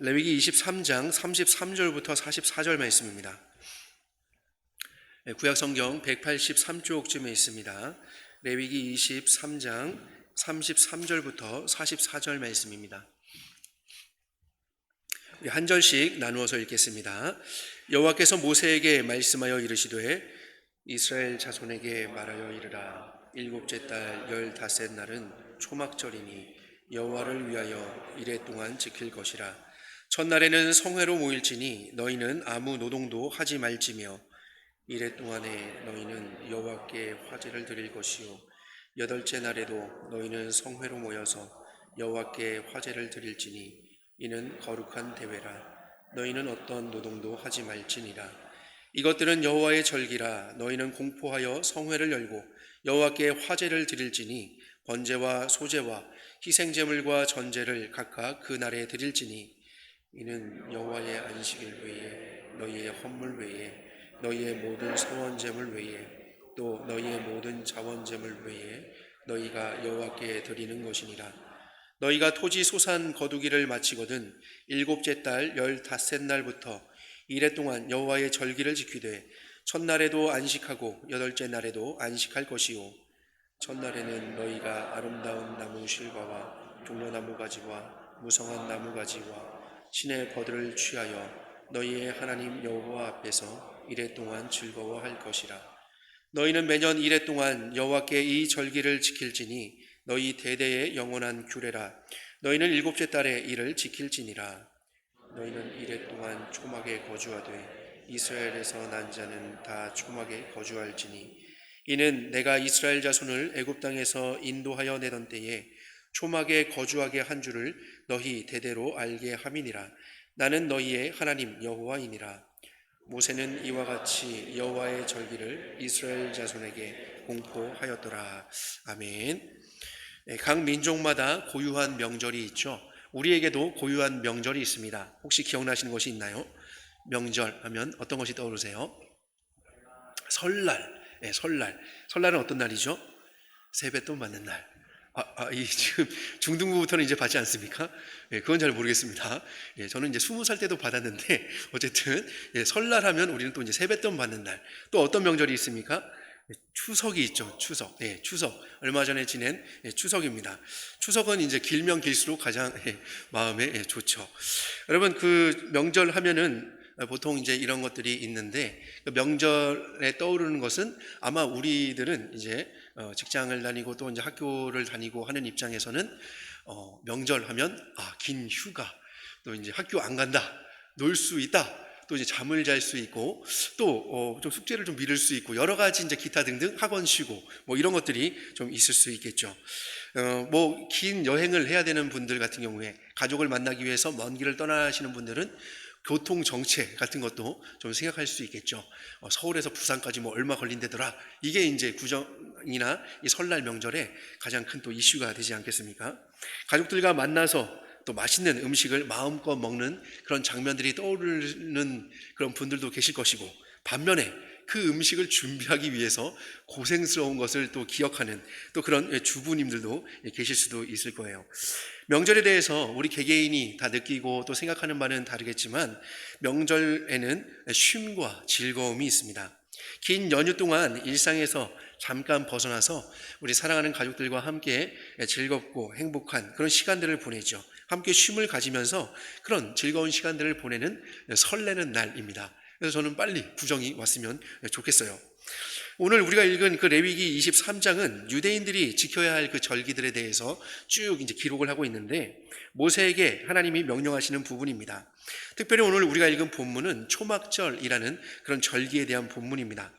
레위기 23장 33절부터 44절 말씀입니다. 구약 성경 183쪽쯤에 있습니다. 레위기 23장 33절부터 44절 말씀입니다. 한 절씩 나누어서 읽겠습니다. 여호와께서 모세에게 말씀하여 이르시되 이스라엘 자손에게 말하여 이르라. 일곱째 달 15날은 초막절이니 여호와를 위하여 이레 동안 지킬 것이라. 첫날에는 성회로 모일지니 너희는 아무 노동도 하지 말지며 이레 동안에 너희는 여호와께 화제를 드릴 것이요 여덟째 날에도 너희는 성회로 모여서 여호와께 화제를 드릴지니 이는 거룩한 대회라. 너희는 어떤 노동도 하지 말지니라. 이것들은 여호와의 절기라. 너희는 공포하여 성회를 열고 여호와께 화제를 드릴지니 번제와 소제와 희생제물과 전제를 각각 그 날에 드릴지니 이는 여호와의 안식일 외에 너희의 헌물 외에 너희의 모든 소원제물 외에 또 너희의 모든 자원제물 외에 너희가 여호와께 드리는 것이니라. 너희가 토지 소산 거두기를 마치거든 일곱째 달 15날부터 이레 동안 여호와의 절기를 지키되 첫날에도 안식하고 여덟째 날에도 안식할 것이요 첫날에는 너희가 아름다운 나무 실과와 종려나무 가지와 무성한 나무 가지와 신의 버들을 취하여 너희의 하나님 여호와 앞에서 이레 동안 즐거워할 것이라. 너희는 매년 이레 동안 여호와께 이 절기를 지킬지니 너희 대대의 영원한 규례라. 너희는 일곱째 달에 이를 지킬지니라. 너희는 이레 동안 초막에 거주하되 이스라엘에서 난 자는 다 초막에 거주할지니 이는 내가 이스라엘 자손을 애굽 땅에서 인도하여 내던 때에 초막에 거주하게 한 줄을 너희 대대로 알게 함이니라. 나는 너희의 하나님 여호와이니라. 모세는 이와 같이 여호와의 절기를 이스라엘 자손에게 공포하였더라. 아멘. 각 민족마다 고유한 명절이 있죠. 우리에게도 고유한 명절이 있습니다. 혹시 기억나시는 것이 있나요? 명절 하면 어떤 것이 떠오르세요? 설날. 설날은 어떤 날이죠? 세뱃돈 받는 날. 지금 중등부부터는 이제 받지 않습니까? 그건 잘 모르겠습니다. 저는 이제 20살 때도 받았는데, 어쨌든, 설날 하면 우리는 또 이제 세뱃돈 받는 날. 또 어떤 명절이 있습니까? 추석이 있죠. 추석. 추석. 얼마 전에 지낸 추석입니다. 추석은 이제 길면 길수록 가장 마음에 좋죠. 여러분, 그 명절 하면은 보통 이제 이런 것들이 있는데, 그 명절에 떠오르는 것은 아마 우리들은 이제 직장을 다니고 또 이제 학교를 다니고 하는 입장에서는 명절 하면 긴 휴가, 또 이제 학교 안 간다, 놀 수 있다, 또 이제 잠을 잘 수 있고 또 좀 숙제를 좀 미룰 수 있고 여러 가지 이제 기타 등등 학원 쉬고 뭐 이런 것들이 좀 있을 수 있겠죠. 뭐 긴 여행을 해야 되는 분들 같은 경우에 가족을 만나기 위해서 먼 길을 떠나시는 분들은 교통 정체 같은 것도 좀 생각할 수 있겠죠. 서울에서 부산까지 뭐 얼마 걸린다더라. 이게 이제 구정이나 이 설날 명절에 가장 큰 또 이슈가 되지 않겠습니까? 가족들과 만나서 또 맛있는 음식을 마음껏 먹는 그런 장면들이 떠오르는 그런 분들도 계실 것이고, 반면에 그 음식을 준비하기 위해서 고생스러운 것을 또 기억하는 또 그런 주부님들도 계실 수도 있을 거예요. 명절에 대해서 우리 개개인이 다 느끼고 또 생각하는 바는 다르겠지만 명절에는 쉼과 즐거움이 있습니다. 긴 연휴 동안 일상에서 잠깐 벗어나서 우리 사랑하는 가족들과 함께 즐겁고 행복한 그런 시간들을 보내죠. 함께 쉼을 가지면서 그런 즐거운 시간들을 보내는 설레는 날입니다. 그래서 저는 빨리 구정이 왔으면 좋겠어요. 오늘 우리가 읽은 그 레위기 23장은 유대인들이 지켜야 할 그 절기들에 대해서 쭉 이제 기록을 하고 있는데 모세에게 하나님이 명령하시는 부분입니다. 특별히 오늘 우리가 읽은 본문은 초막절이라는 그런 절기에 대한 본문입니다.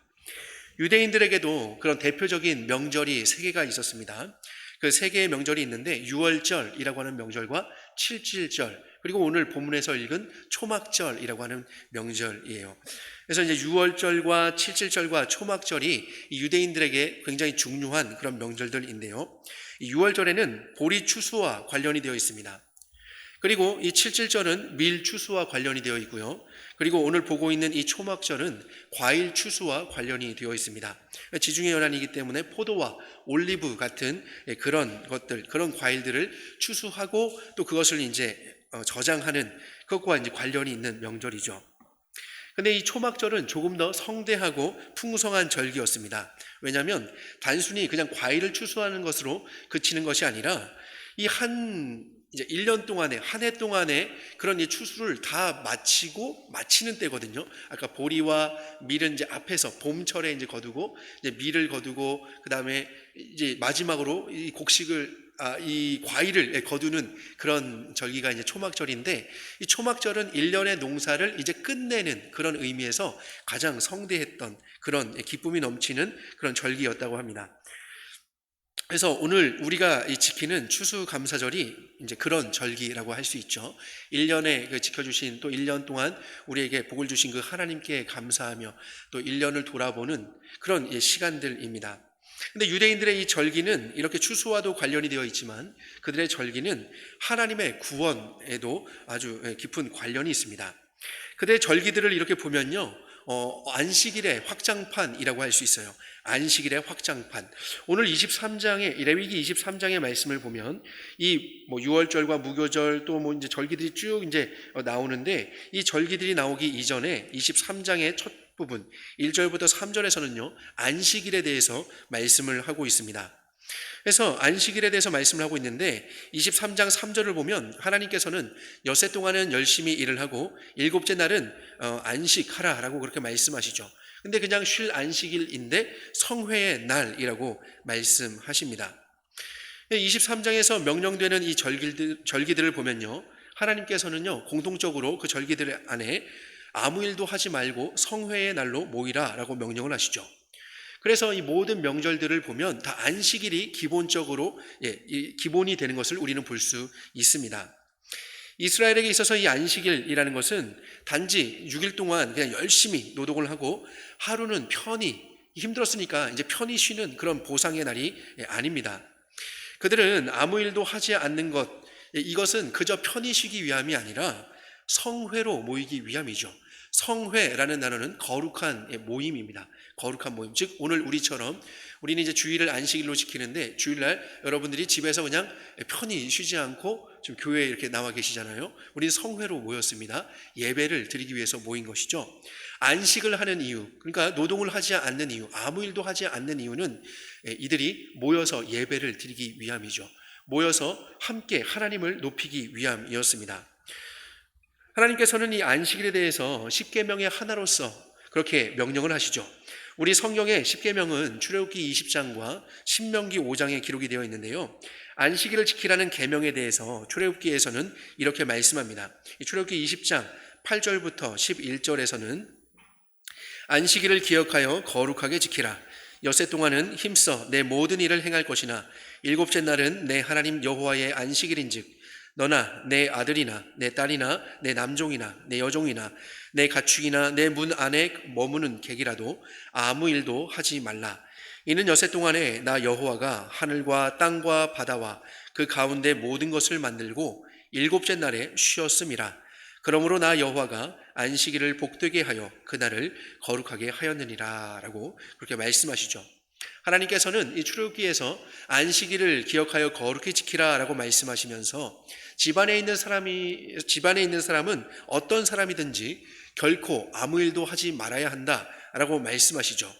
유대인들에게도 그런 대표적인 명절이 3개가 있었습니다. 그 3개의 명절이 있는데 6월절이라고 하는 명절과 칠칠절, 그리고 오늘 본문에서 읽은 초막절이라고 하는 명절이에요. 그래서 이제 6월절과 칠칠절과 초막절이 유대인들에게 굉장히 중요한 그런 명절들인데요. 이 6월절에는 보리 추수와 관련이 되어 있습니다. 그리고 이 칠칠절은 밀 추수와 관련이 되어 있고요. 그리고 오늘 보고 있는 이 초막절은 과일 추수와 관련이 되어 있습니다. 지중해 연안이기 때문에 포도와 올리브 같은 그런 것들, 그런 과일들을 추수하고 또 그것을 이제 저장하는 그것과 이제 관련이 있는 명절이죠. 근데 이 초막절은 조금 더 성대하고 풍성한 절기였습니다. 왜냐하면 단순히 그냥 과일을 추수하는 것으로 그치는 것이 아니라 이 이제 1년 동안에, 한 해 동안에 그런 이 추수를 다 마치는 때거든요. 아까 보리와 밀은 이제 앞에서 봄철에 이제 거두고, 이제 밀을 거두고, 그 다음에 이제 마지막으로 이 과일을 거두는 그런 절기가 이제 초막절인데, 이 초막절은 1년의 농사를 이제 끝내는 그런 의미에서 가장 성대했던 그런 기쁨이 넘치는 그런 절기였다고 합니다. 그래서 오늘 우리가 지키는 추수감사절이 이제 그런 절기라고 할 수 있죠. 1년에 지켜주신 또 1년 동안 우리에게 복을 주신 그 하나님께 감사하며 또 1년을 돌아보는 그런 시간들입니다. 근데 유대인들의 이 절기는 이렇게 추수와도 관련이 되어 있지만 그들의 절기는 하나님의 구원에도 아주 깊은 관련이 있습니다. 그들의 절기들을 이렇게 보면요, 안식일의 확장판이라고 할 수 있어요. 안식일의 확장판. 오늘 레위기 23장의 말씀을 보면 이 유월절과 무교절 또 이제 절기들이 쭉 이제 나오는데, 이 절기들이 나오기 이전에 23장의 첫 부분 1절부터 3절에서는요 안식일에 대해서 말씀을 하고 있습니다. 그래서 안식일에 대해서 말씀을 하고 있는데 23장 3절을 보면 하나님께서는 엿새 동안은 열심히 일을 하고 일곱째 날은 안식하라라고 그렇게 말씀하시죠. 근데 그냥 쉴 안식일인데 성회의 날이라고 말씀하십니다. 23장에서 명령되는 이 절기들을 보면요, 하나님께서는요 공통적으로 그 절기들 안에 아무 일도 하지 말고 성회의 날로 모이라라고 명령을 하시죠. 그래서 이 모든 명절들을 보면 다 안식일이 기본적으로 기본이 되는 것을 우리는 볼 수 있습니다. 이스라엘에게 있어서 이 안식일이라는 것은 단지 6일 동안 그냥 열심히 노동을 하고 하루는 편히, 힘들었으니까 이제 편히 쉬는 그런 보상의 날이 아닙니다. 그들은 아무 일도 하지 않는 것, 이것은 그저 편히 쉬기 위함이 아니라 성회로 모이기 위함이죠. 성회라는 단어는 거룩한 모임입니다. 거룩한 모임. 즉 오늘 우리는 이제 주일을 안식일로 지키는데 주일날 여러분들이 집에서 그냥 편히 쉬지 않고 좀 교회에 이렇게 나와 계시잖아요. 우리는 성회로 모였습니다. 예배를 드리기 위해서 모인 것이죠. 안식을 하는 이유, 그러니까 노동을 하지 않는 이유, 아무 일도 하지 않는 이유는 이들이 모여서 예배를 드리기 위함이죠. 모여서 함께 하나님을 높이기 위함이었습니다. 하나님께서는 이 안식일에 대해서 십계명의 하나로서 그렇게 명령을 하시죠. 우리 성경의 십계명은 출애굽기 20장과 신명기 5장에 기록이 되어 있는데요, 안식일을 지키라는 계명에 대해서 출애굽기에서는 이렇게 말씀합니다. 출애굽기 20장 8절부터 11절에서는 안식일을 기억하여 거룩하게 지키라. 엿새 동안은 힘써 내 모든 일을 행할 것이나 일곱째 날은 내 하나님 여호와의 안식일인즉 너나 내 아들이나 내 딸이나 내 남종이나 내 여종이나 내 가축이나 내 문 안에 머무는 객이라도 아무 일도 하지 말라. 이는 엿새 동안에 나 여호와가 하늘과 땅과 바다와 그 가운데 모든 것을 만들고 일곱째 날에 쉬었음이라. 그러므로 나 여호와가 안식일을 복되게 하여 그날을 거룩하게 하였느니라 라고 그렇게 말씀하시죠. 하나님께서는 이 출애굽기에서 안식일을 기억하여 거룩히 지키라 라고 말씀하시면서 집안에 있는 사람은 어떤 사람이든지 결코 아무 일도 하지 말아야 한다 라고 말씀하시죠.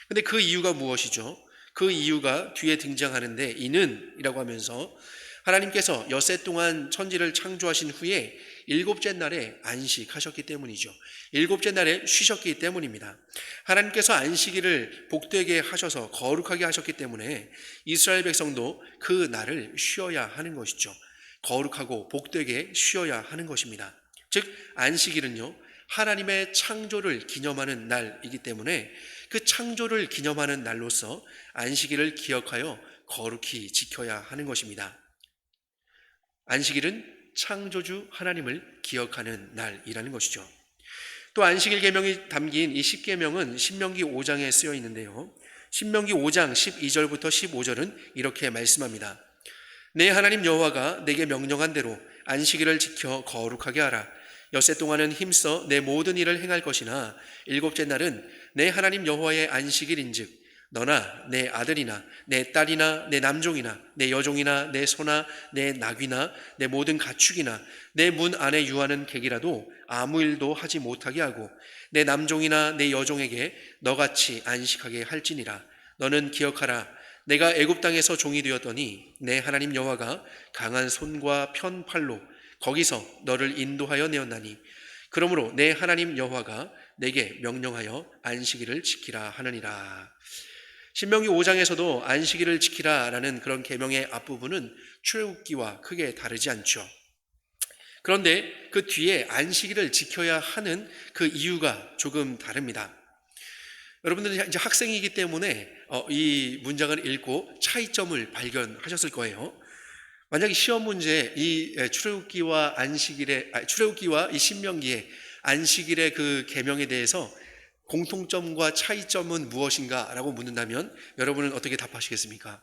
근데 그 이유가 무엇이죠? 그 이유가 뒤에 등장하는데 이는 이라고 하면서 하나님께서 엿새 동안 천지를 창조하신 후에 일곱째 날에 안식하셨기 때문이죠. 일곱째 날에 쉬셨기 때문입니다. 하나님께서 안식일을 복되게 하셔서 거룩하게 하셨기 때문에 이스라엘 백성도 그 날을 쉬어야 하는 것이죠. 거룩하고 복되게 쉬어야 하는 것입니다. 즉 안식일은요 하나님의 창조를 기념하는 날이기 때문에 그 창조를 기념하는 날로서 안식일을 기억하여 거룩히 지켜야 하는 것입니다. 안식일은 창조주 하나님을 기억하는 날이라는 것이죠. 또 안식일 계명이 담긴 이 십계명은 신명기 5장에 쓰여 있는데요, 신명기 5장 12절부터 15절은 이렇게 말씀합니다. 내 하나님 여호와가 내게 명령한 대로 안식일을 지켜 거룩하게 하라. 엿새 동안은 힘써 내 모든 일을 행할 것이나 일곱째 날은 내 하나님 여호와의 안식일인즉 너나 내 아들이나 내 딸이나 내 남종이나 내 여종이나 내 소나 내 나귀나 내 모든 가축이나 내 문 안에 유하는 객이라도 아무 일도 하지 못하게 하고 내 남종이나 내 여종에게 너같이 안식하게 할지니라. 너는 기억하라. 내가 애굽 땅에서 종이 되었더니 내 하나님 여호와가 강한 손과 편 팔로 거기서 너를 인도하여 내었나니 그러므로 내 하나님 여호와가 내게 명령하여 안식일을 지키라 하느니라. 신명기 5장에서도 안식일을 지키라라는 그런 계명의 앞부분은 출애굽기와 크게 다르지 않죠. 그런데 그 뒤에 안식일을 지켜야 하는 그 이유가 조금 다릅니다. 여러분들은 이제 학생이기 때문에 이 문장을 읽고 차이점을 발견하셨을 거예요. 만약에 시험 문제에 이 출애굽기와 이 신명기의 안식일의 그 계명에 대해서 공통점과 차이점은 무엇인가라고 묻는다면 여러분은 어떻게 답하시겠습니까?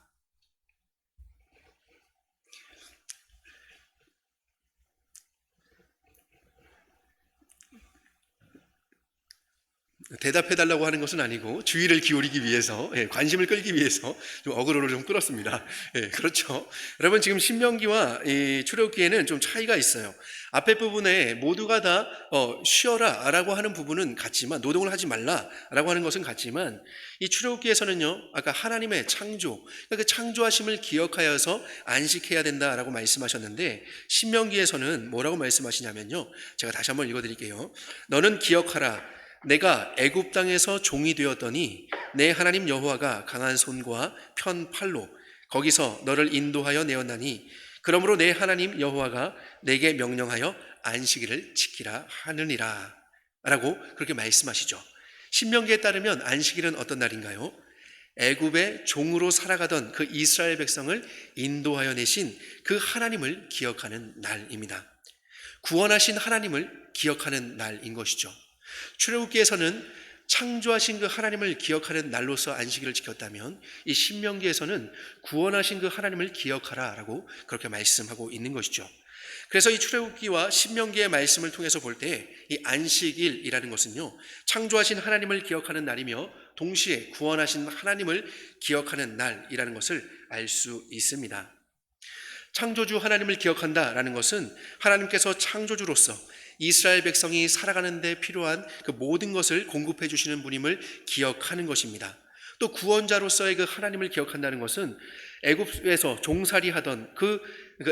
대답해달라고 하는 것은 아니고 주의를 기울이기 위해서, 관심을 끌기 위해서 좀 어그로를 좀 끌었습니다. 그렇죠. 여러분, 지금 신명기와 이 출애굽기에는 좀 차이가 있어요. 앞에 부분에 모두가 다 쉬어라 라고 하는 부분은 같지만, 노동을 하지 말라 라고 하는 것은 같지만, 이 출애굽기에서는요, 아까 하나님의 창조, 그러니까 그 창조하심을 기억하여서 안식해야 된다라고 말씀하셨는데, 신명기에서는 뭐라고 말씀하시냐면요, 제가 다시 한번 읽어드릴게요. 너는 기억하라. 내가 애굽 땅에서 종이 되었더니 내 하나님 여호와가 강한 손과 편 팔로 거기서 너를 인도하여 내었나니 그러므로 내 하나님 여호와가 내게 명령하여 안식일을 지키라 하느니라 라고 그렇게 말씀하시죠. 신명기에 따르면 안식일은 어떤 날인가요? 애굽의 종으로 살아가던 그 이스라엘 백성을 인도하여 내신 그 하나님을 기억하는 날입니다. 구원하신 하나님을 기억하는 날인 것이죠. 출애굽기에서는 창조하신 그 하나님을 기억하는 날로서 안식일을 지켰다면 이 신명기에서는 구원하신 그 하나님을 기억하라라고 그렇게 말씀하고 있는 것이죠. 그래서 이 출애굽기와 신명기의 말씀을 통해서 볼 때 이 안식일이라는 것은요, 창조하신 하나님을 기억하는 날이며 동시에 구원하신 하나님을 기억하는 날이라는 것을 알 수 있습니다. 창조주 하나님을 기억한다라는 것은 하나님께서 창조주로서 이스라엘 백성이 살아가는 데 필요한 그 모든 것을 공급해 주시는 분임을 기억하는 것입니다. 또 구원자로서의 그 하나님을 기억한다는 것은 애굽에서 종살이하던 그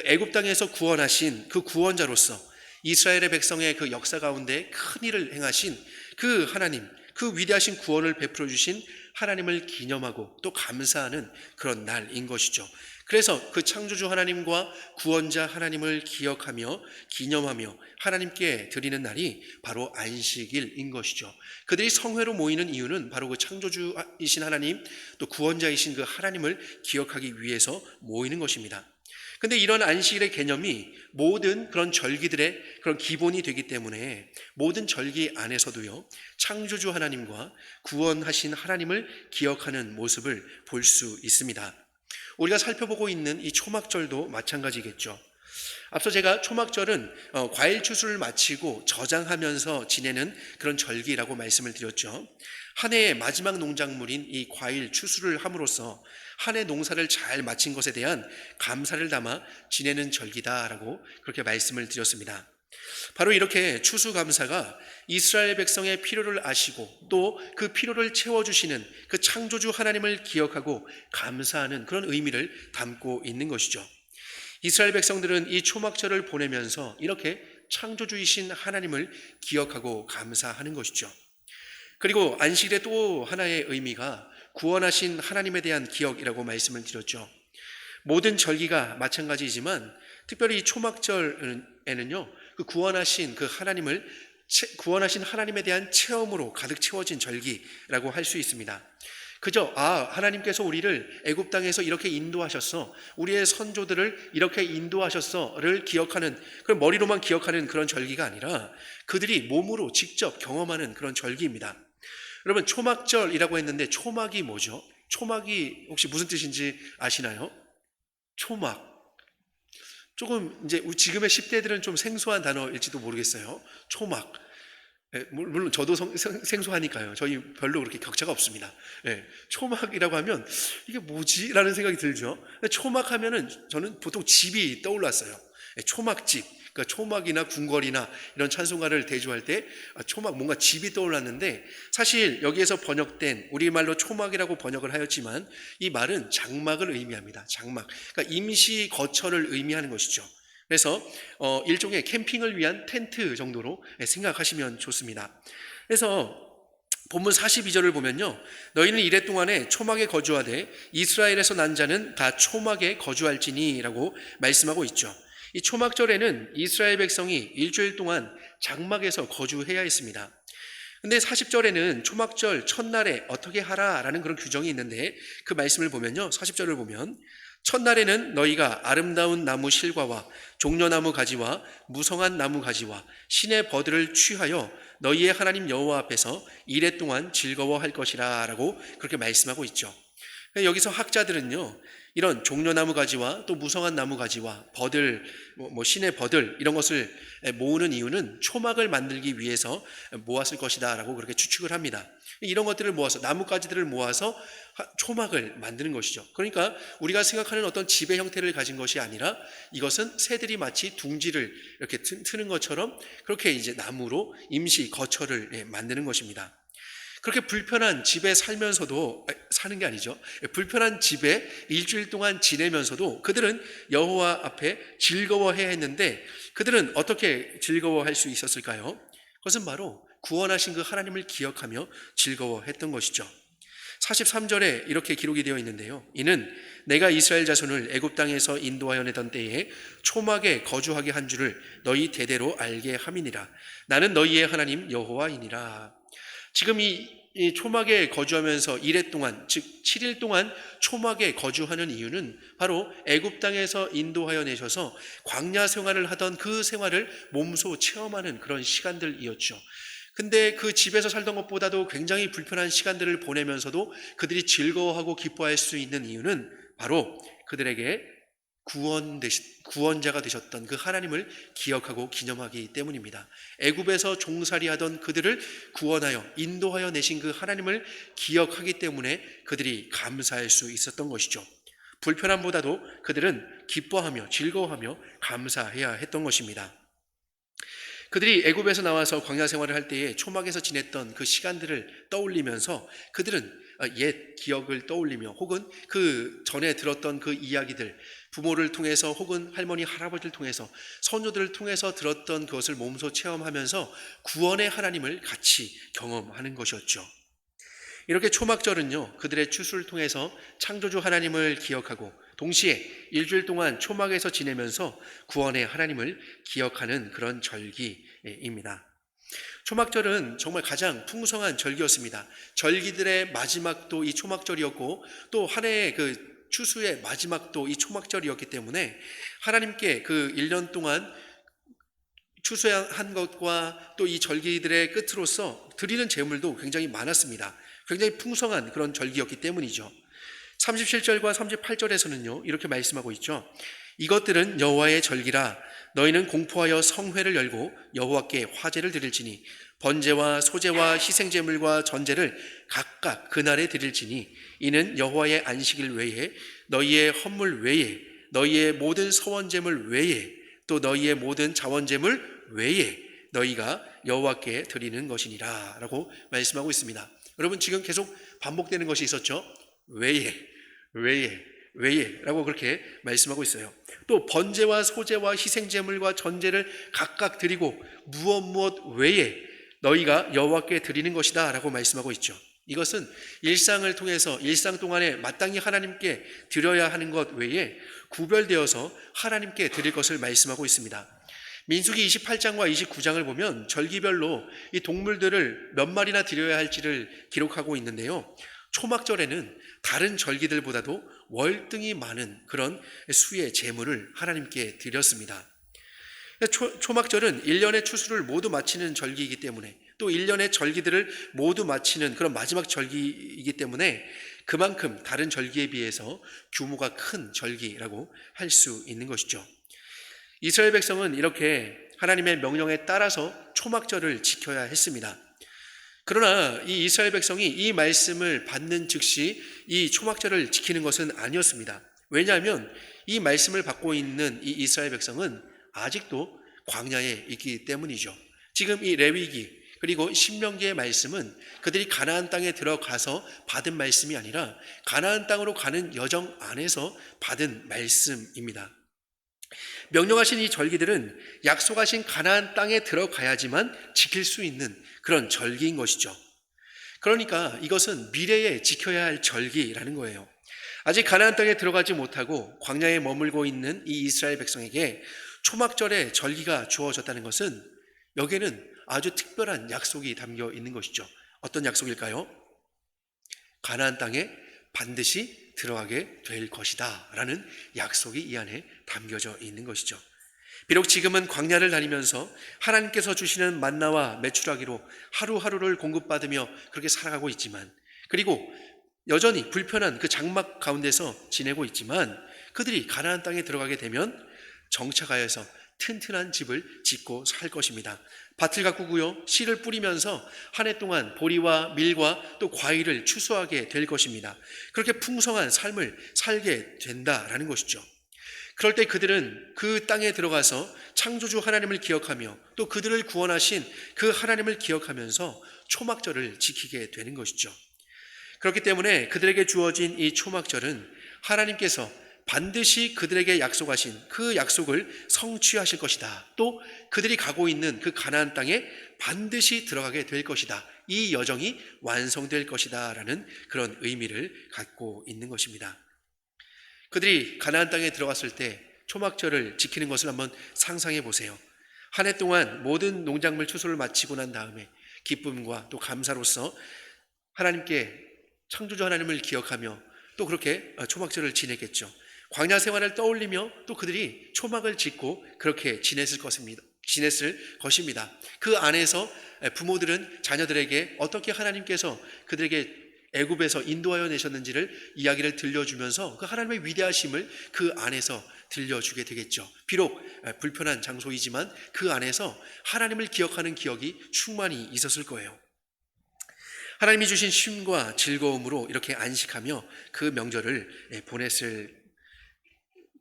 애굽 땅에서 구원하신 그 구원자로서 이스라엘의 백성의 그 역사 가운데 큰 일을 행하신 그 하나님, 그 위대하신 구원을 베풀어 주신 하나님을 기념하고 또 감사하는 그런 날인 것이죠. 그래서 그 창조주 하나님과 구원자 하나님을 기억하며 기념하며 하나님께 드리는 날이 바로 안식일인 것이죠. 그들이 성회로 모이는 이유는 바로 그 창조주이신 하나님 또 구원자이신 그 하나님을 기억하기 위해서 모이는 것입니다. 근데 이런 안식일의 개념이 모든 그런 절기들의 그런 기본이 되기 때문에 모든 절기 안에서도요, 창조주 하나님과 구원하신 하나님을 기억하는 모습을 볼 수 있습니다. 우리가 살펴보고 있는 이 초막절도 마찬가지겠죠. 앞서 제가 초막절은 과일 추수를 마치고 저장하면서 지내는 그런 절기라고 말씀을 드렸죠. 한 해의 마지막 농작물인 이 과일 추수를 함으로써 한 해 농사를 잘 마친 것에 대한 감사를 담아 지내는 절기다라고 그렇게 말씀을 드렸습니다. 바로 이렇게 추수감사가 이스라엘 백성의 필요를 아시고 또 그 필요를 채워주시는 그 창조주 하나님을 기억하고 감사하는 그런 의미를 담고 있는 것이죠. 이스라엘 백성들은 이 초막절을 보내면서 이렇게 창조주이신 하나님을 기억하고 감사하는 것이죠. 그리고 안식일의 또 하나의 의미가 구원하신 하나님에 대한 기억이라고 말씀을 드렸죠. 모든 절기가 마찬가지이지만 특별히 이 초막절에는요, 그 구원하신 하나님에 대한 체험으로 가득 채워진 절기라고 할 수 있습니다. 그저 하나님께서 우리를 애굽 땅에서 이렇게 인도하셨어, 우리의 선조들을 이렇게 인도하셨어를 기억하는, 그런 머리로만 기억하는 그런 절기가 아니라 그들이 몸으로 직접 경험하는 그런 절기입니다. 여러분, 초막절이라고 했는데 초막이 뭐죠? 초막이 혹시 무슨 뜻인지 아시나요? 초막. 조금 이제 지금의 10대들은 좀 생소한 단어일지도 모르겠어요. 초막. 예, 물론 저도 생소하니까요. 저희 별로 그렇게 격차가 없습니다. 예, 초막이라고 하면 이게 뭐지? 라는 생각이 들죠. 초막 하면은 저는 보통 집이 떠올랐어요. 예, 초막집. 그러니까 초막이나 궁궐이나 이런 찬송가를 대조할 때 초막 뭔가 집이 떠올랐는데, 사실 여기에서 번역된 우리말로 초막이라고 번역을 하였지만 이 말은 장막을 의미합니다. 장막. 그러니까 임시 거처를 의미하는 것이죠. 그래서 일종의 캠핑을 위한 텐트 정도로 생각하시면 좋습니다. 그래서 본문 42절을 보면요, 너희는 이래 동안에 초막에 거주하되 이스라엘에서 난 자는 다 초막에 거주할지니 라고 말씀하고 있죠. 이 초막절에는 이스라엘 백성이 일주일 동안 장막에서 거주해야 했습니다. 근데 40절에는 초막절 첫날에 어떻게 하라라는 그런 규정이 있는데, 그 말씀을 보면요, 40절을 보면 첫날에는 너희가 아름다운 나무 실과와 종려나무 가지와 무성한 나무 가지와 신의 버들을 취하여 너희의 하나님 여호와 앞에서 이래 동안 즐거워할 것이라 라고 그렇게 말씀하고 있죠. 여기서 학자들은요, 이런 종려나무 가지와 또 무성한 나무 가지와 버들, 신의 버들 이런 것을 모으는 이유는 초막을 만들기 위해서 모았을 것이다 라고 그렇게 추측을 합니다. 이런 것들을 모아서, 나뭇가지들을 모아서 초막을 만드는 것이죠. 그러니까 우리가 생각하는 어떤 집의 형태를 가진 것이 아니라 이것은 새들이 마치 둥지를 이렇게 트는 것처럼 그렇게 이제 나무로 임시 거처를 만드는 것입니다. 그렇게 불편한 집에 살면서도, 사는 게 아니죠, 불편한 집에 일주일 동안 지내면서도 그들은 여호와 앞에 즐거워해야 했는데, 그들은 어떻게 즐거워할 수 있었을까요? 그것은 바로 구원하신 그 하나님을 기억하며 즐거워했던 것이죠. 43절에 이렇게 기록이 되어 있는데요, 이는 내가 이스라엘 자손을 애굽 땅에서 인도하여 내던 때에 초막에 거주하게 한 줄을 너희 대대로 알게 함이니라. 나는 너희의 하나님 여호와이니라. 지금 이 초막에 거주하면서 이래 동안, 즉 7일 동안 초막에 거주하는 이유는 바로 애굽 땅에서 인도하여 내셔서 광야 생활을 하던 그 생활을 몸소 체험하는 그런 시간들이었죠. 근데 그 집에서 살던 것보다도 굉장히 불편한 시간들을 보내면서도 그들이 즐거워하고 기뻐할 수 있는 이유는 바로 그들에게 구원자가 되셨던 그 하나님을 기억하고 기념하기 때문입니다. 애굽에서 종살이하던 그들을 구원하여 인도하여 내신 그 하나님을 기억하기 때문에 그들이 감사할 수 있었던 것이죠. 불편함보다도 그들은 기뻐하며 즐거워하며 감사해야 했던 것입니다. 그들이 애굽에서 나와서 광야 생활을 할 때에 초막에서 지냈던 그 시간들을 떠올리면서 그들은 옛 기억을 떠올리며 혹은 그 전에 들었던 그 이야기들, 부모를 통해서 혹은 할머니, 할아버지를 통해서, 선조들을 통해서 들었던 그것을 몸소 체험하면서 구원의 하나님을 같이 경험하는 것이었죠. 이렇게 초막절은요, 그들의 추수를 통해서 창조주 하나님을 기억하고 동시에 일주일 동안 초막에서 지내면서 구원의 하나님을 기억하는 그런 절기입니다. 초막절은 정말 가장 풍성한 절기였습니다. 절기들의 마지막도 이 초막절이었고 또 한 해의 그 추수의 마지막도 이 초막절이었기 때문에 하나님께 그 1년 동안 추수한 것과 또 이 절기들의 끝으로서 드리는 제물도 굉장히 많았습니다. 굉장히 풍성한 그런 절기였기 때문이죠. 37절과 38절에서는요, 이렇게 말씀하고 있죠. 이것들은 여호와의 절기라. 너희는 공포하여 성회를 열고 여호와께 화제를 드릴지니 번제와 소제와 희생제물과 전제를 각각 그날에 드릴지니 이는 여호와의 안식일 외에 너희의 헌물 외에 너희의 모든 서원제물 외에 또 너희의 모든 자원제물 외에 너희가 여호와께 드리는 것이니라 라고 말씀하고 있습니다. 여러분, 지금 계속 반복되는 것이 있었죠. 외에 라고 그렇게 말씀하고 있어요. 또 번제와 소제와 희생제물과 전제를 각각 드리고 무엇 외에 너희가 여호와께 드리는 것이다 라고 말씀하고 있죠. 이것은 일상을 통해서 일상 동안에 마땅히 하나님께 드려야 하는 것 외에 구별되어서 하나님께 드릴 것을 말씀하고 있습니다. 민수기 28장과 29장을 보면 절기별로 이 동물들을 몇 마리나 드려야 할지를 기록하고 있는데요, 초막절에는 다른 절기들보다도 월등히 많은 그런 수의 제물을 하나님께 드렸습니다. 초막절은 1년의 추수를 모두 마치는 절기이기 때문에 또 1년의 절기들을 모두 마치는 그런 마지막 절기이기 때문에 그만큼 다른 절기에 비해서 규모가 큰 절기라고 할 수 있는 것이죠. 이스라엘 백성은 이렇게 하나님의 명령에 따라서 초막절을 지켜야 했습니다. 그러나 이 이스라엘 백성이 이 말씀을 받는 즉시 이 초막절을 지키는 것은 아니었습니다. 왜냐하면 이 말씀을 받고 있는 이 이스라엘 백성은 아직도 광야에 있기 때문이죠. 지금 이 레위기 그리고 신명기의 말씀은 그들이 가나안 땅에 들어가서 받은 말씀이 아니라 가나안 땅으로 가는 여정 안에서 받은 말씀입니다. 명령하신 이 절기들은 약속하신 가나안 땅에 들어가야지만 지킬 수 있는 그런 절기인 것이죠. 그러니까 이것은 미래에 지켜야 할 절기라는 거예요. 아직 가나안 땅에 들어가지 못하고 광야에 머물고 있는 이 이스라엘 백성에게 초막절의 절기가 주어졌다는 것은 여기에는 아주 특별한 약속이 담겨 있는 것이죠. 어떤 약속일까요? 가나안 땅에 반드시 들어가게 될 것이다 라는 약속이 이 안에 담겨져 있는 것이죠. 비록 지금은 광야를 다니면서 하나님께서 주시는 만나와 메추라기로 하루하루를 공급받으며 그렇게 살아가고 있지만, 그리고 여전히 불편한 그 장막 가운데서 지내고 있지만, 그들이 가나안 땅에 들어가게 되면 정착하여서 튼튼한 집을 짓고 살 것입니다. 밭을 가꾸고요, 씨를 뿌리면서 한 해 동안 보리와 밀과 또 과일을 추수하게 될 것입니다. 그렇게 풍성한 삶을 살게 된다라는 것이죠. 그럴 때 그들은 그 땅에 들어가서 창조주 하나님을 기억하며 또 그들을 구원하신 그 하나님을 기억하면서 초막절을 지키게 되는 것이죠. 그렇기 때문에 그들에게 주어진 이 초막절은 하나님께서 반드시 그들에게 약속하신 그 약속을 성취하실 것이다. 또 그들이 가고 있는 그 가나안 땅에 반드시 들어가게 될 것이다. 이 여정이 완성될 것이다 라는 그런 의미를 갖고 있는 것입니다. 그들이 가나안 땅에 들어갔을 때 초막절을 지키는 것을 한번 상상해 보세요. 한 해 동안 모든 농작물 추수를 마치고 난 다음에 기쁨과 또 감사로서 하나님께, 창조주 하나님을 기억하며 또 그렇게 초막절을 지냈겠죠. 광야 생활을 떠올리며 또 그들이 초막을 짓고 그렇게 지냈을 것입니다. 그 안에서 부모들은 자녀들에게 어떻게 하나님께서 그들에게 애굽에서 인도하여 내셨는지를 이야기를 들려주면서 그 하나님의 위대하심을 그 안에서 들려주게 되겠죠. 비록 불편한 장소이지만 그 안에서 하나님을 기억하는 기억이 충만히 있었을 거예요. 하나님이 주신 쉼과 즐거움으로 이렇게 안식하며 그 명절을 보냈을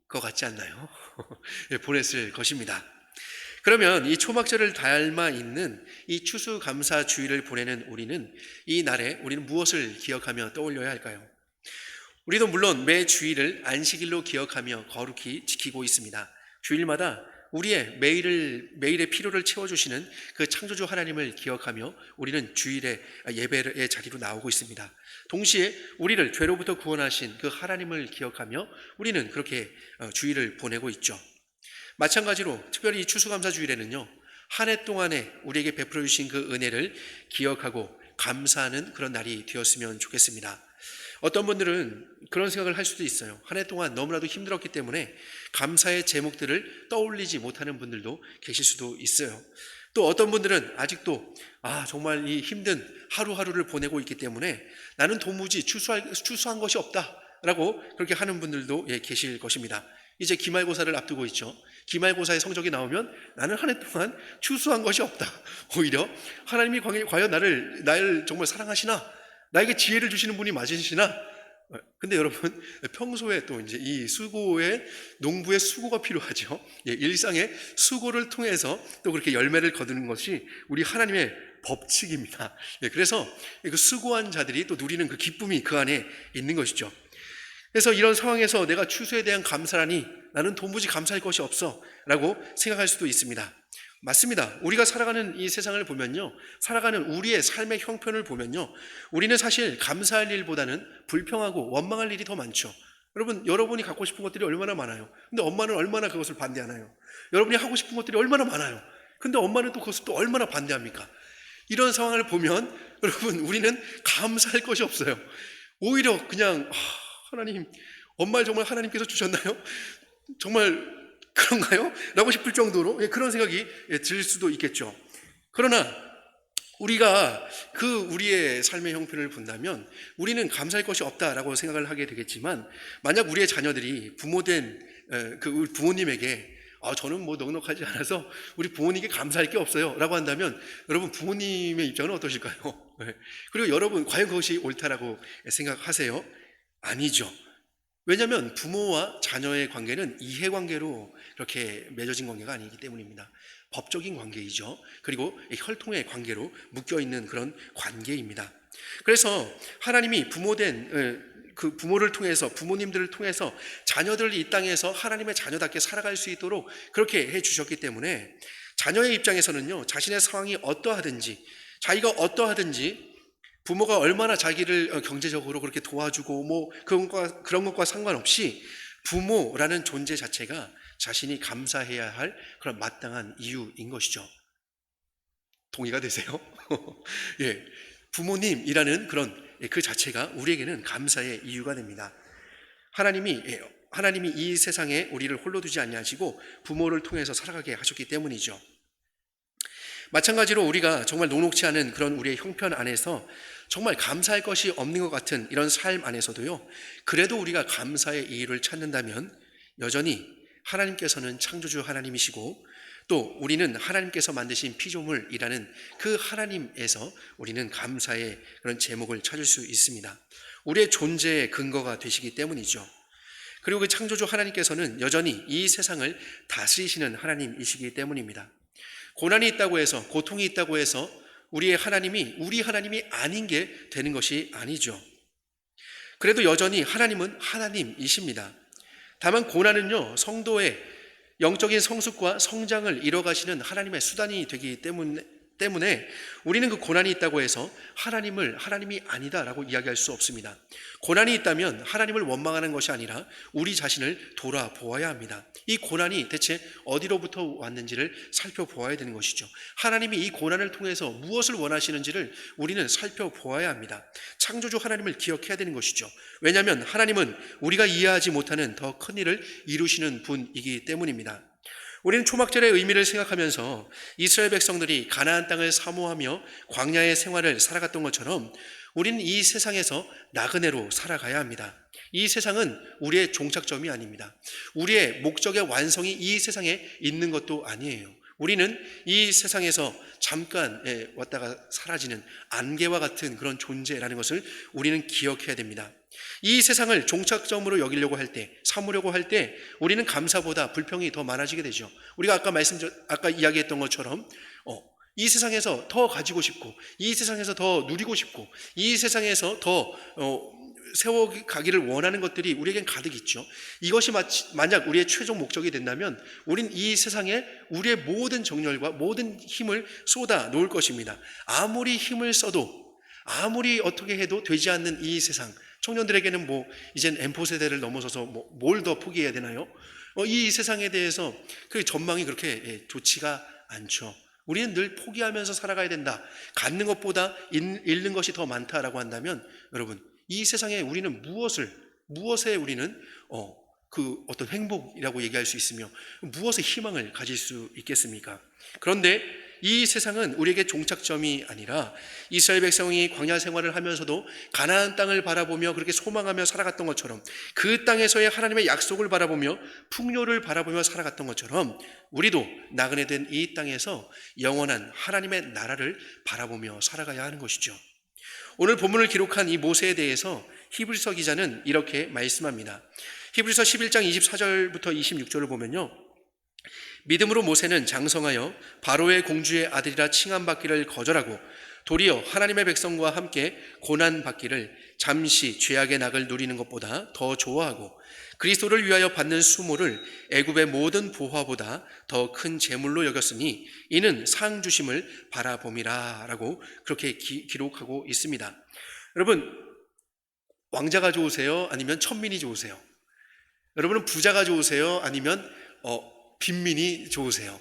것 같지 않나요? 보냈을 것입니다. 그러면 이 초막절을 닮아 있는 이 추수감사주의를 보내는 우리는 이 날에 우리는 무엇을 기억하며 떠올려야 할까요? 우리도 물론 매 주일을 안식일로 기억하며 거룩히 지키고 있습니다. 주일마다 우리의 매일의 필요를 채워주시는 그 창조주 하나님을 기억하며 우리는 주일에 예배의 자리로 나오고 있습니다. 동시에 우리를 죄로부터 구원하신 그 하나님을 기억하며 우리는 그렇게 주일을 보내고 있죠. 마찬가지로 특별히 이 추수감사주일에는요, 한 해 동안에 우리에게 베풀어 주신 그 은혜를 기억하고 감사하는 그런 날이 되었으면 좋겠습니다. 어떤 분들은 그런 생각을 할 수도 있어요. 한 해 동안 너무나도 힘들었기 때문에 감사의 제목들을 떠올리지 못하는 분들도 계실 수도 있어요. 또 어떤 분들은 아직도 정말 이 힘든 하루하루를 보내고 있기 때문에 나는 도무지 추수한 것이 없다라고 그렇게 하는 분들도 계실 것입니다. 이제 기말고사를 앞두고 있죠. 기말고사의 성적이 나오면 나는 한 해 동안 추수한 것이 없다. 오히려 하나님이 과연 나를 정말 사랑하시나? 나에게 지혜를 주시는 분이 맞으시나? 근데 여러분, 평소에 또 이제 이 농부의 수고가 필요하죠. 일상의 수고를 통해서 또 그렇게 열매를 거두는 것이 우리 하나님의 법칙입니다. 그래서 그 수고한 자들이 또 누리는 그 기쁨이 그 안에 있는 것이죠. 그래서 이런 상황에서 내가 추수에 대한 감사라니 나는 도무지 감사할 것이 없어 라고 생각할 수도 있습니다. 맞습니다. 우리가 살아가는 이 세상을 보면요, 살아가는 우리의 삶의 형편을 보면요, 우리는 사실 감사할 일보다는 불평하고 원망할 일이 더 많죠. 여러분이 갖고 싶은 것들이 얼마나 많아요. 근데 엄마는 얼마나 그것을 반대하나요? 여러분이 하고 싶은 것들이 얼마나 많아요. 근데 엄마는 또 그것을 또 얼마나 반대합니까? 이런 상황을 보면 여러분, 우리는 감사할 것이 없어요. 오히려 그냥 하나님, 엄마를 정말 하나님께서 주셨나요? 정말 그런가요? 라고 싶을 정도로 그런 생각이 들 수도 있겠죠. 그러나 우리가 우리의 삶의 형편을 본다면 우리는 감사할 것이 없다라고 생각을 하게 되겠지만, 만약 우리의 자녀들이 부모님에게 저는 뭐 넉넉하지 않아서 우리 부모님께 감사할 게 없어요 라고 한다면 여러분 부모님의 입장은 어떠실까요? 네. 그리고 여러분 과연 그것이 옳다라고 생각하세요? 아니죠. 왜냐하면 부모와 자녀의 관계는 이해관계로 그렇게 맺어진 관계가 아니기 때문입니다. 법적인 관계이죠. 그리고 혈통의 관계로 묶여있는 그런 관계입니다. 그래서 하나님이 그 부모를 통해서, 부모님들을 통해서 자녀들을 이 땅에서 하나님의 자녀답게 살아갈 수 있도록 그렇게 해주셨기 때문에 자녀의 입장에서는요, 자신의 상황이 어떠하든지, 자기가 어떠하든지 부모가 얼마나 자기를 경제적으로 그렇게 도와주고 뭐 그런 것과 상관없이 부모라는 존재 자체가 자신이 감사해야 할 그런 마땅한 이유인 것이죠. 동의가 되세요? 예, 부모님이라는 그런 그 자체가 우리에게는 감사의 이유가 됩니다. 하나님이 이 세상에 우리를 홀로 두지 아니하시고 부모를 통해서 살아가게 하셨기 때문이죠. 마찬가지로 우리가 정말 녹록지 않은 그런 우리의 형편 안에서 정말 감사할 것이 없는 것 같은 이런 삶 안에서도요, 그래도 우리가 감사의 이유를 찾는다면 여전히 하나님께서는 창조주 하나님이시고 또 우리는 하나님께서 만드신 피조물이라는 그 하나님에서 우리는 감사의 그런 제목을 찾을 수 있습니다. 우리의 존재의 근거가 되시기 때문이죠. 그리고 그 창조주 하나님께서는 여전히 이 세상을 다스리시는 하나님이시기 때문입니다. 고난이 있다고 해서, 고통이 있다고 해서 우리 하나님이 아닌 게 되는 것이 아니죠. 그래도 여전히 하나님은 하나님이십니다. 다만 고난은요, 성도의 영적인 성숙과 성장을 이뤄가시는 하나님의 수단이 되기 때문에 우리는 그 고난이 있다고 해서 하나님이 아니다라고 이야기할 수 없습니다. 고난이 있다면 하나님을 원망하는 것이 아니라 우리 자신을 돌아보아야 합니다. 이 고난이 대체 어디로부터 왔는지를 살펴보아야 되는 것이죠. 하나님이 이 고난을 통해서 무엇을 원하시는지를 우리는 살펴보아야 합니다. 창조주 하나님을 기억해야 되는 것이죠. 왜냐하면 하나님은 우리가 이해하지 못하는 더 큰 일을 이루시는 분이기 때문입니다. 우리는 초막절의 의미를 생각하면서 이스라엘 백성들이 가나안 땅을 사모하며 광야의 생활을 살아갔던 것처럼 우리는 이 세상에서 나그네로 살아가야 합니다. 이 세상은 우리의 종착점이 아닙니다. 우리의 목적의 완성이 이 세상에 있는 것도 아니에요. 우리는 이 세상에서 잠깐 왔다가 사라지는 안개와 같은 그런 존재라는 것을 우리는 기억해야 됩니다. 이 세상을 종착점으로 여기려고 할 때, 삼으려고 할 때 우리는 감사보다 불평이 더 많아지게 되죠. 우리가 아까 이야기했던 것처럼 이 세상에서 더 가지고 싶고, 이 세상에서 더 누리고 싶고, 이 세상에서 더 세워가기를 원하는 것들이 우리에겐 가득 있죠. 이것이 만약 우리의 최종 목적이 된다면 우린 이 세상에 우리의 모든 정열과 모든 힘을 쏟아 놓을 것입니다. 아무리 힘을 써도, 아무리 어떻게 해도 되지 않는 이 세상, 청년들에게는 이젠 M4 세대를 넘어서서 뭘 더 포기해야 되나요? 이 세상에 대해서 그 전망이 그렇게 좋지가 않죠. 우리는 늘 포기하면서 살아가야 된다. 갖는 것보다 잃는 것이 더 많다라고 한다면 여러분, 이 세상에 우리는 무엇에 우리는 그 어떤 행복이라고 얘기할 수 있으며 무엇에 희망을 가질 수 있겠습니까? 그런데 이 세상은 우리에게 종착점이 아니라 이스라엘 백성이 광야 생활을 하면서도 가나안 땅을 바라보며 그렇게 소망하며 살아갔던 것처럼 그 땅에서의 하나님의 약속을 바라보며 풍요를 바라보며 살아갔던 것처럼 우리도 나그네 된 이 땅에서 영원한 하나님의 나라를 바라보며 살아가야 하는 것이죠. 오늘 본문을 기록한 이 모세에 대해서 히브리서 기자는 이렇게 말씀합니다. 히브리서 11장 24절부터 26절을 보면요, 믿음으로 모세는 장성하여 바로의 공주의 아들이라 칭함받기를 거절하고 도리어 하나님의 백성과 함께 고난받기를 잠시 죄악의 낙을 누리는 것보다 더 좋아하고 그리스도를 위하여 받는 수모를 애굽의 모든 보화보다 더 큰 재물로 여겼으니 이는 상 주심을 바라봄이라 라고 그렇게 기록하고 있습니다. 여러분, 왕자가 좋으세요? 아니면 천민이 좋으세요? 여러분은 부자가 좋으세요? 아니면 빈민이 좋으세요?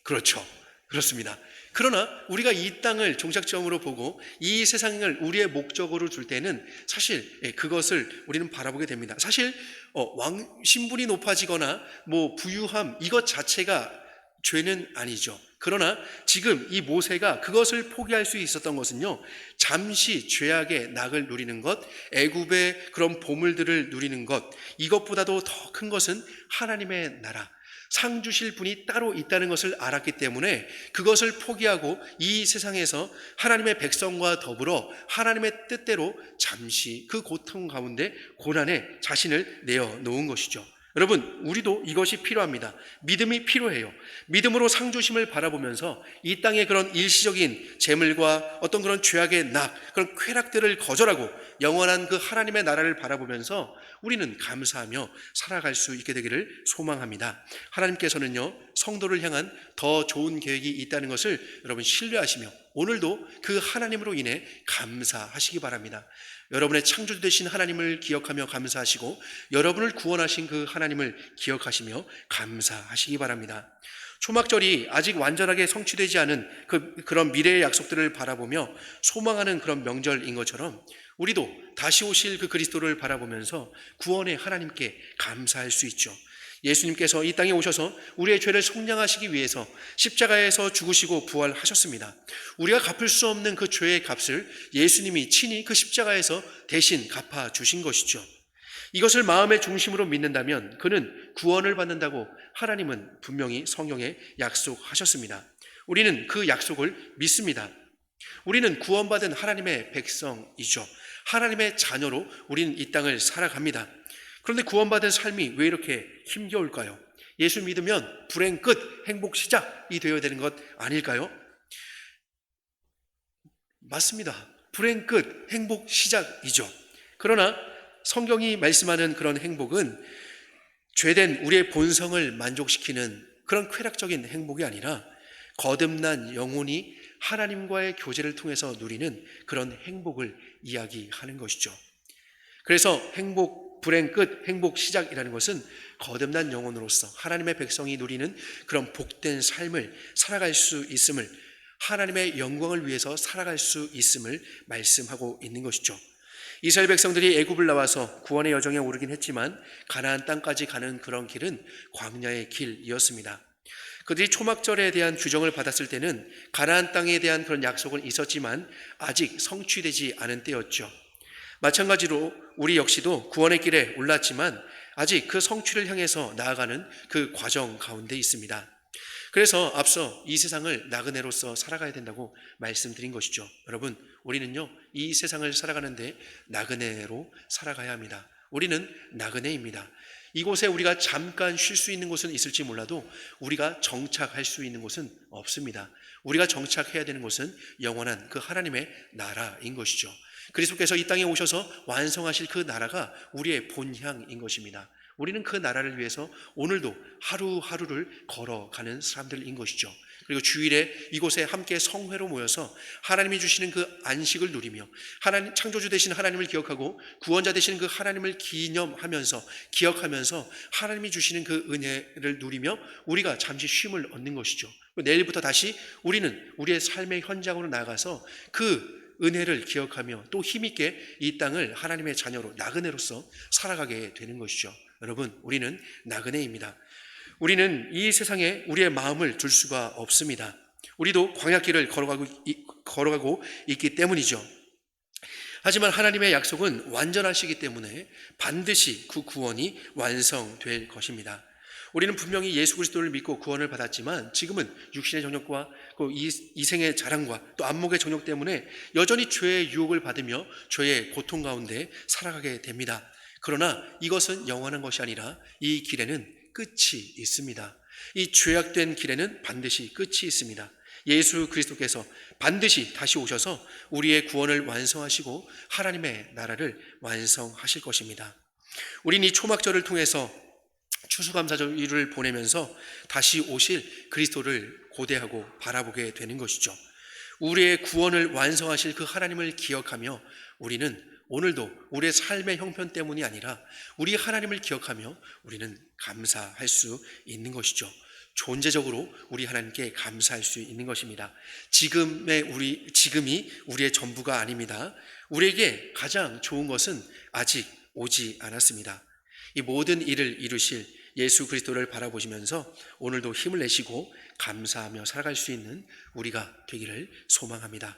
그렇죠. 그렇습니다. 그러나 우리가 이 땅을 종착점으로 보고 이 세상을 우리의 목적으로 둘 때는 사실 그것을 우리는 바라보게 됩니다. 사실 신분이 높아지거나 부유함 이것 자체가 죄는 아니죠. 그러나 지금 이 모세가 그것을 포기할 수 있었던 것은요, 잠시 죄악의 낙을 누리는 것, 애굽의 그런 보물들을 누리는 것, 이것보다도 더 큰 것은 하나님의 나라, 상 주실 분이 따로 있다는 것을 알았기 때문에 그것을 포기하고 이 세상에서 하나님의 백성과 더불어 하나님의 뜻대로 잠시 그 고통 가운데 고난에 자신을 내어놓은 것이죠. 여러분, 우리도 이것이 필요합니다. 믿음이 필요해요. 믿음으로 상주심을 바라보면서 이 땅의 그런 일시적인 재물과 어떤 그런 죄악의 그런 쾌락들을 거절하고 영원한 그 하나님의 나라를 바라보면서 우리는 감사하며 살아갈 수 있게 되기를 소망합니다. 하나님께서는요, 성도를 향한 더 좋은 계획이 있다는 것을 여러분 신뢰하시며 오늘도 그 하나님으로 인해 감사하시기 바랍니다. 여러분의 창조주 되신 하나님을 기억하며 감사하시고 여러분을 구원하신 그 하나님을 기억하시며 감사하시기 바랍니다. 초막절이 아직 완전하게 성취되지 않은 그런 미래의 약속들을 바라보며 소망하는 그런 명절인 것처럼 우리도 다시 오실 그 그리스도를 바라보면서 구원의 하나님께 감사할 수 있죠. 예수님께서 이 땅에 오셔서 우리의 죄를 속량하시기 위해서 십자가에서 죽으시고 부활하셨습니다. 우리가 갚을 수 없는 그 죄의 값을 예수님이 친히 그 십자가에서 대신 갚아주신 것이죠. 이것을 마음의 중심으로 믿는다면 그는 구원을 받는다고 하나님은 분명히 성경에 약속하셨습니다. 우리는 그 약속을 믿습니다. 우리는 구원받은 하나님의 백성이죠. 하나님의 자녀로 우리는 이 땅을 살아갑니다. 그런데 구원받은 삶이 왜 이렇게 힘겨울까요? 예수 믿으면 불행 끝, 행복 시작이 되어야 되는 것 아닐까요? 맞습니다. 불행 끝, 행복 시작이죠. 그러나 성경이 말씀하는 그런 행복은 죄된 우리의 본성을 만족시키는 그런 쾌락적인 행복이 아니라 거듭난 영혼이 하나님과의 교제를 통해서 누리는 그런 행복을 이야기하는 것이죠. 그래서 불행 끝, 행복 시작이라는 것은 거듭난 영혼으로서 하나님의 백성이 누리는 그런 복된 삶을 살아갈 수 있음을, 하나님의 영광을 위해서 살아갈 수 있음을 말씀하고 있는 것이죠. 이스라엘 백성들이 애굽을 나와서 구원의 여정에 오르긴 했지만 가나안 땅까지 가는 그런 길은 광야의 길이었습니다. 그들이 초막절에 대한 규정을 받았을 때는 가나안 땅에 대한 그런 약속은 있었지만 아직 성취되지 않은 때였죠. 마찬가지로 우리 역시도 구원의 길에 올랐지만 아직 그 성취를 향해서 나아가는 그 과정 가운데 있습니다. 그래서 앞서 이 세상을 나그네로서 살아가야 된다고 말씀드린 것이죠. 여러분, 우리는요, 이 세상을 살아가는데 나그네로 살아가야 합니다. 우리는 나그네입니다. 이곳에 우리가 잠깐 쉴 수 있는 곳은 있을지 몰라도 우리가 정착할 수 있는 곳은 없습니다. 우리가 정착해야 되는 곳은 영원한 그 하나님의 나라인 것이죠. 그리스도께서 이 땅에 오셔서 완성하실 그 나라가 우리의 본향인 것입니다. 우리는 그 나라를 위해서 오늘도 하루하루를 걸어가는 사람들인 것이죠. 그리고 주일에 이곳에 함께 성회로 모여서 하나님이 주시는 그 안식을 누리며 하나님 창조주 되신 하나님을 기억하고 구원자 되신 그 하나님을 기억하면서 하나님이 주시는 그 은혜를 누리며 우리가 잠시 쉼을 얻는 것이죠. 내일부터 다시 우리는 우리의 삶의 현장으로 나가서 그 은혜를 기억하며 또 힘있게 이 땅을 하나님의 자녀로 나그네로서 살아가게 되는 것이죠. 여러분, 우리는 나그네입니다. 우리는 이 세상에 우리의 마음을 둘 수가 없습니다. 우리도 광야길을 걸어가고 있기 때문이죠. 하지만 하나님의 약속은 완전하시기 때문에 반드시 그 구원이 완성될 것입니다. 우리는 분명히 예수 그리스도를 믿고 구원을 받았지만 지금은 육신의 정욕과 이생의 자랑과 또 안목의 정욕 때문에 여전히 죄의 유혹을 받으며 죄의 고통 가운데 살아가게 됩니다. 그러나 이것은 영원한 것이 아니라 이 길에는 끝이 있습니다. 이 죄악된 길에는 반드시 끝이 있습니다. 예수 그리스도께서 반드시 다시 오셔서 우리의 구원을 완성하시고 하나님의 나라를 완성하실 것입니다. 우린 이 초막절을 통해서 추수감사절을 보내면서 다시 오실 그리스도를 고대하고 바라보게 되는 것이죠. 우리의 구원을 완성하실 그 하나님을 기억하며 우리는 오늘도 우리의 삶의 형편 때문이 아니라 우리 하나님을 기억하며 우리는 감사할 수 있는 것이죠. 존재적으로 우리 하나님께 감사할 수 있는 것입니다. 지금이 우리의 전부가 아닙니다. 우리에게 가장 좋은 것은 아직 오지 않았습니다. 이 모든 일을 이루실 예수 그리스도를 바라보시면서 오늘도 힘을 내시고 감사하며 살아갈 수 있는 우리가 되기를 소망합니다.